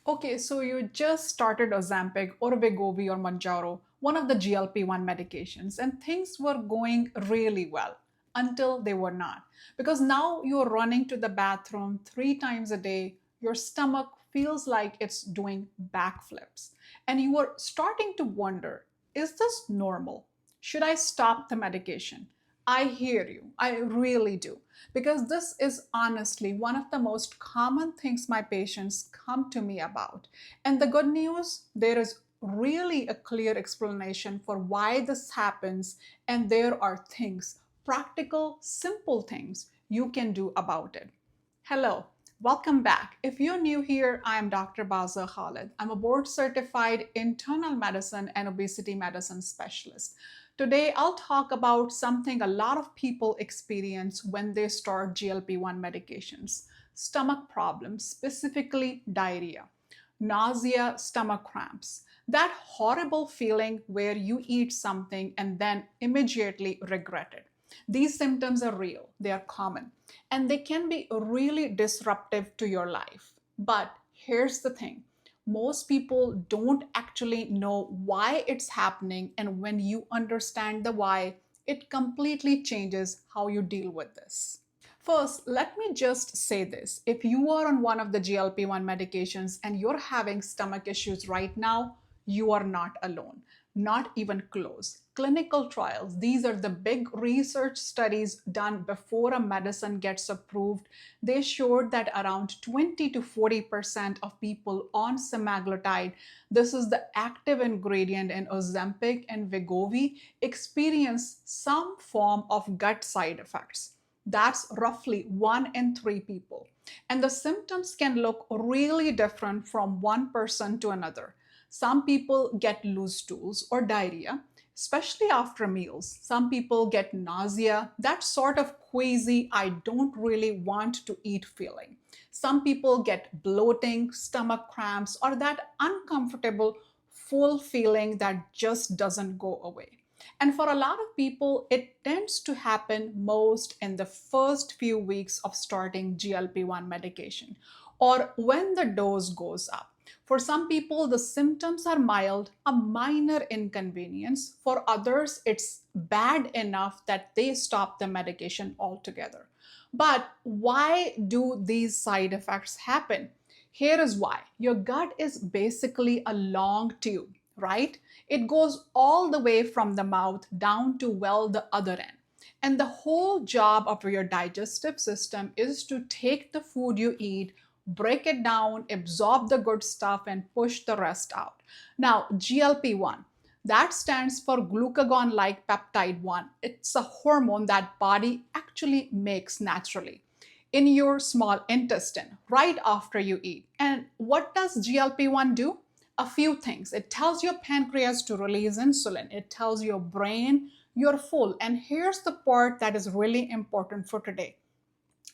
Okay, so you just started Ozempic or Wegovy or Mounjaro, one of the GLP-1 medications, and things were going really well until they were not. Because now you're running to the bathroom 3 times a day, your stomach feels like it's doing backflips, and you are starting to wonder, is this normal? Should I stop the medication? I hear you. I really do. Because this is honestly one of the most common things my patients come to me about. And the good news, there is really a clear explanation for why this happens, and there are things, practical, simple things you can do about it. Hello, welcome back. If you're new here, I am Dr. Bazgha Khalid. I'm a board certified internal medicine and obesity medicine specialist. Today, I'll talk about something a lot of people experience when they start GLP-1 medications: stomach problems, specifically diarrhea, nausea, stomach cramps. That horrible feeling where you eat something and then immediately regret it. These symptoms are real, they are common, and they can be really disruptive to your life. But here's the thing: most people don't actually know why it's happening, and when you understand the why, it completely changes how you deal with this. First, let me just say this. If you are on one of the GLP-1 medications and you're having stomach issues right now, you are not alone, not even close. Clinical trials, these are the big research studies done before a medicine gets approved. They showed that around 20 to 40% of people on semaglutide, this is the active ingredient in Ozempic and Wegovy, experience some form of gut side effects. That's roughly 1 in 3 people. And the symptoms can look really different from one person to another. Some people get loose stools or diarrhea, especially after meals. Some people get nausea, that sort of queasy, I don't really want to eat feeling. Some people get bloating, stomach cramps, or that uncomfortable, full feeling that just doesn't go away. And for a lot of people, it tends to happen most in the first few weeks of starting GLP-1 medication or when the dose goes up. For some people, the symptoms are mild, a minor inconvenience. For others, it's bad enough that they stop the medication altogether. But why do these side effects happen? Here is why. Your gut is basically a long tube, right? It goes all the way from the mouth down to, well, the other end. And the whole job of your digestive system is to take the food you eat, break it down, absorb the good stuff, and push the rest out. Now, GLP-1, that stands for glucagon like peptide 1. It's a hormone that body actually makes naturally in your small intestine right after you eat. And what does GLP-1 do? A few things. It tells your pancreas to release insulin. It tells your brain you're full. And here's the part that is really important for today.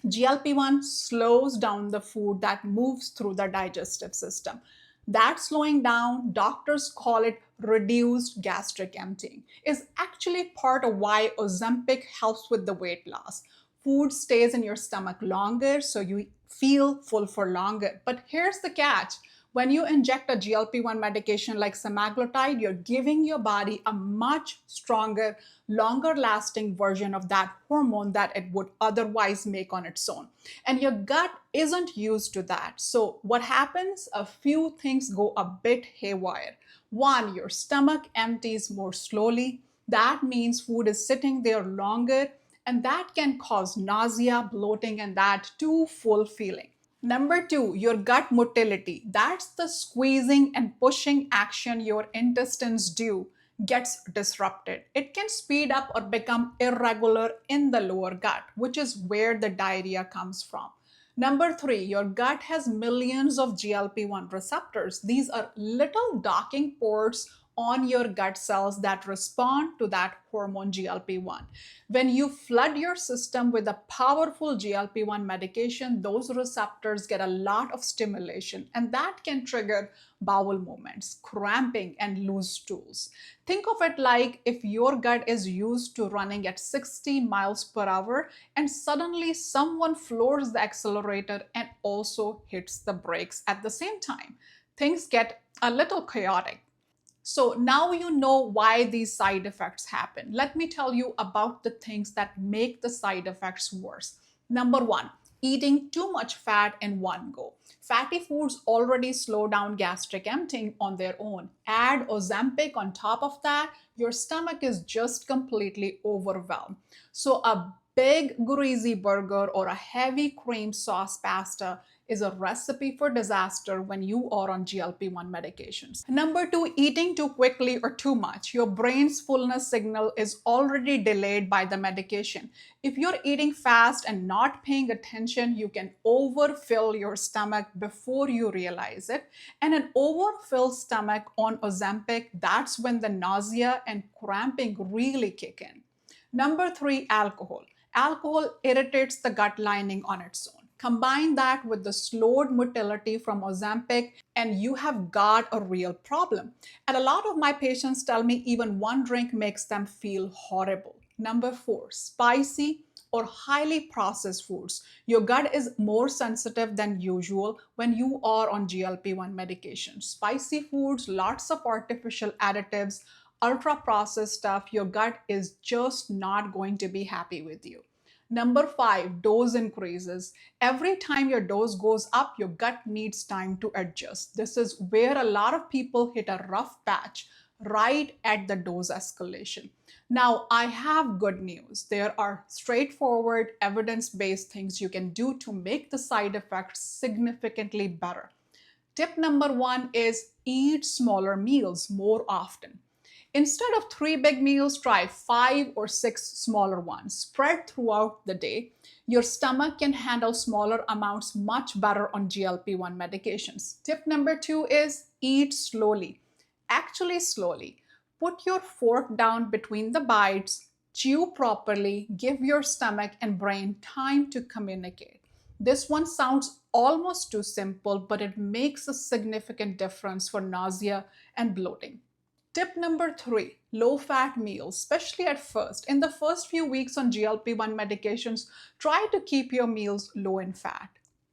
GLP-1 slows down the food that moves through the digestive system. That slowing down, doctors call it reduced gastric emptying, is actually part of why Ozempic helps with the weight loss. Food stays in your stomach longer, so you feel full for longer. But here's the catch. When you inject a GLP-1 medication like semaglutide, you're giving your body a much stronger, longer lasting version of that hormone that it would otherwise make on its own. And your gut isn't used to that. So what happens? A few things go a bit haywire. One, your stomach empties more slowly. That means food is sitting there longer, and that can cause nausea, bloating, and that too full feeling. Number 2, your gut motility. That's the squeezing and pushing action your intestines do gets disrupted. It can speed up or become irregular in the lower gut, which is where the diarrhea comes from. Number 3, your gut has millions of GLP-1 receptors. These are little docking ports on your gut cells that respond to that hormone GLP-1. When you flood your system with a powerful GLP-1 medication, those receptors get a lot of stimulation, and that can trigger bowel movements, cramping, and loose stools. Think of it like if your gut is used to running at 60 miles per hour and suddenly someone floors the accelerator and also hits the brakes at the same time. things get a little chaotic. So now you know why these side effects happen. Let me tell you about the things that make the side effects worse. Number one, eating too much fat in one go. Fatty foods already slow down gastric emptying on their own. Add Ozempic on top of that, your stomach is just completely overwhelmed. So a big greasy burger or a heavy cream sauce pasta is a recipe for disaster when you are on GLP-1 medications. Number two, eating too quickly or too much. Your brain's fullness signal is already delayed by the medication. If you're eating fast and not paying attention, you can overfill your stomach before you realize it. And an overfilled stomach on Ozempic, that's when the nausea and cramping really kick in. Number three, alcohol. Alcohol irritates the gut lining on its own. Combine that with the slowed motility from Ozempic, and you have got a real problem. And a lot of my patients tell me even one drink makes them feel horrible. Number four, spicy or highly processed foods. Your gut is more sensitive than usual when you are on GLP-1 medication. Spicy foods, lots of artificial additives, ultra processed stuff, your gut is just not going to be happy with you. Number five, dose increases. Every time your dose goes up, your gut needs time to adjust. This is where a lot of people hit a rough patch right at the dose escalation. Now, I have good news. There are straightforward, evidence based things you can do to make the side effects significantly better. Tip number one is eat smaller meals more often. Instead of three big meals, try 5 or 6 smaller ones spread throughout the day. Your stomach can handle smaller amounts much better on GLP-1 medications. Tip number two is eat slowly. Actually, slowly. Put your fork down between the bites, chew properly, give your stomach and brain time to communicate. This one sounds almost too simple, but it makes a significant difference for nausea and bloating. Tip number three, low fat meals, especially at first. In the first few weeks on GLP-1 medications, try to keep your meals low in fat.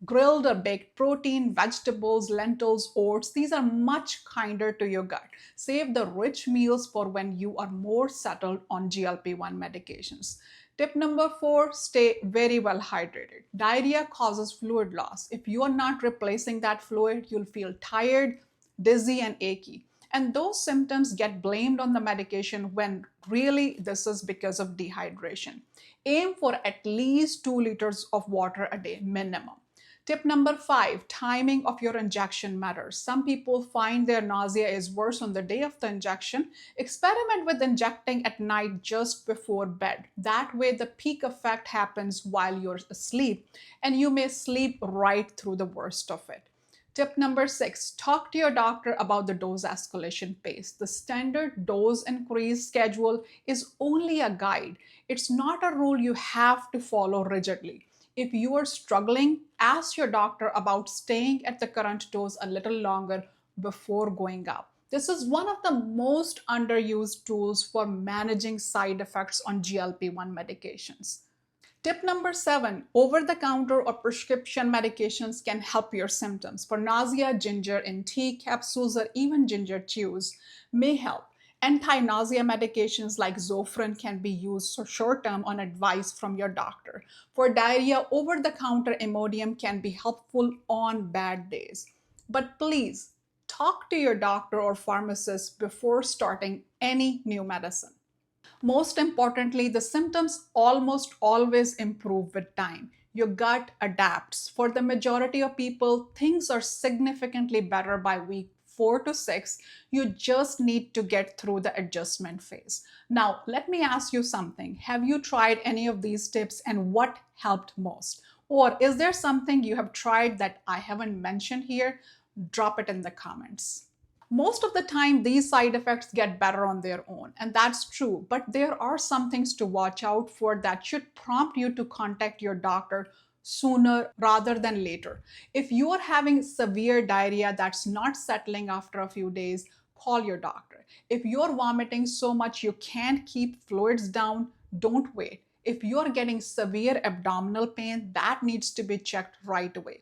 Grilled or baked protein, vegetables, lentils, oats, these are much kinder to your gut. Save the rich meals for when you are more settled on GLP-1 medications. Tip number four, stay very well hydrated. Diarrhea causes fluid loss. If you are not replacing that fluid, you'll feel tired, dizzy, and achy. And those symptoms get blamed on the medication when really this is because of dehydration. Aim for at least 2 liters of water a day minimum. Tip number five, timing of your injection matters. Some people find their nausea is worse on the day of the injection. Experiment with injecting at night just before bed. That way the peak effect happens while you're asleep and you may sleep right through the worst of it. Tip number six, talk to your doctor about the dose escalation pace. The standard dose increase schedule is only a guide. It's not a rule you have to follow rigidly. If you are struggling, ask your doctor about staying at the current dose a little longer before going up. This is one of the most underused tools for managing side effects on GLP-1 medications. Tip number seven, over-the-counter or prescription medications can help your symptoms. For nausea, ginger in tea, capsules, or even ginger chews may help. Anti-nausea medications like Zofran can be used short-term on advice from your doctor. For diarrhea, over-the-counter Imodium can be helpful on bad days. But please, talk to your doctor or pharmacist before starting any new medicine. Most importantly, the symptoms almost always improve with time. Your gut adapts. For the majority of people, things are significantly better by week 4 to 6. You just need to get through the adjustment phase. Now, let me ask you something. Have you tried any of these tips and what helped most? Or is there something you have tried that I haven't mentioned here? Drop it in the comments. Most of the time, these side effects get better on their own, and that's true. But there are some things to watch out for that should prompt you to contact your doctor sooner rather than later. If you are having severe diarrhea that's not settling after a few days, call your doctor. If you're vomiting so much you can't keep fluids down, don't wait. If you're getting severe abdominal pain, that needs to be checked right away.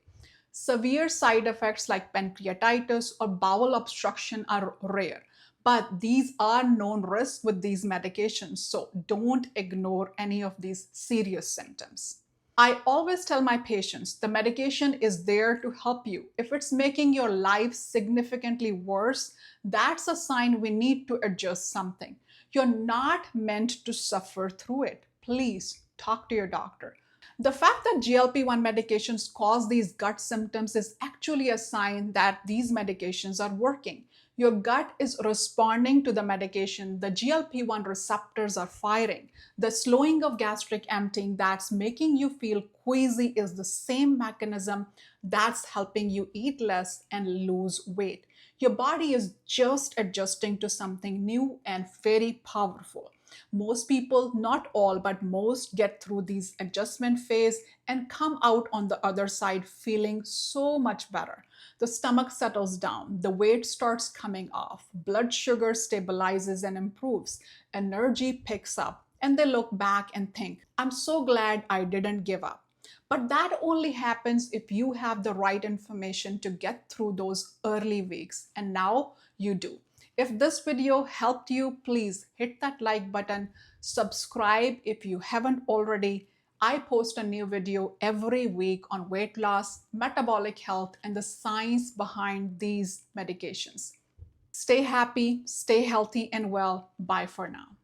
Severe side effects like pancreatitis or bowel obstruction are rare, but these are known risks with these medications, so don't ignore any of these serious symptoms. I always tell my patients the medication is there to help you. If it's making your life significantly worse, that's a sign we need to adjust something. You're not meant to suffer through it. Please talk to your doctor. The fact that GLP-1 medications cause these gut symptoms is actually a sign that these medications are working. Your gut is responding to the medication. The GLP-1 receptors are firing. The slowing of gastric emptying that's making you feel queasy is the same mechanism that's helping you eat less and lose weight. Your body is just adjusting to something new and very powerful. Most people, not all, but most get through these adjustment phase and come out on the other side feeling so much better. The stomach settles down, the weight starts coming off, blood sugar stabilizes and improves, energy picks up, and they look back and think, I'm so glad I didn't give up. But that only happens if you have the right information to get through those early weeks. And now you do. If this video helped you, please hit that like button, subscribe if you haven't already. I post a new video every week on weight loss, metabolic health, and the science behind these medications. Stay happy, stay healthy and well. Bye for now.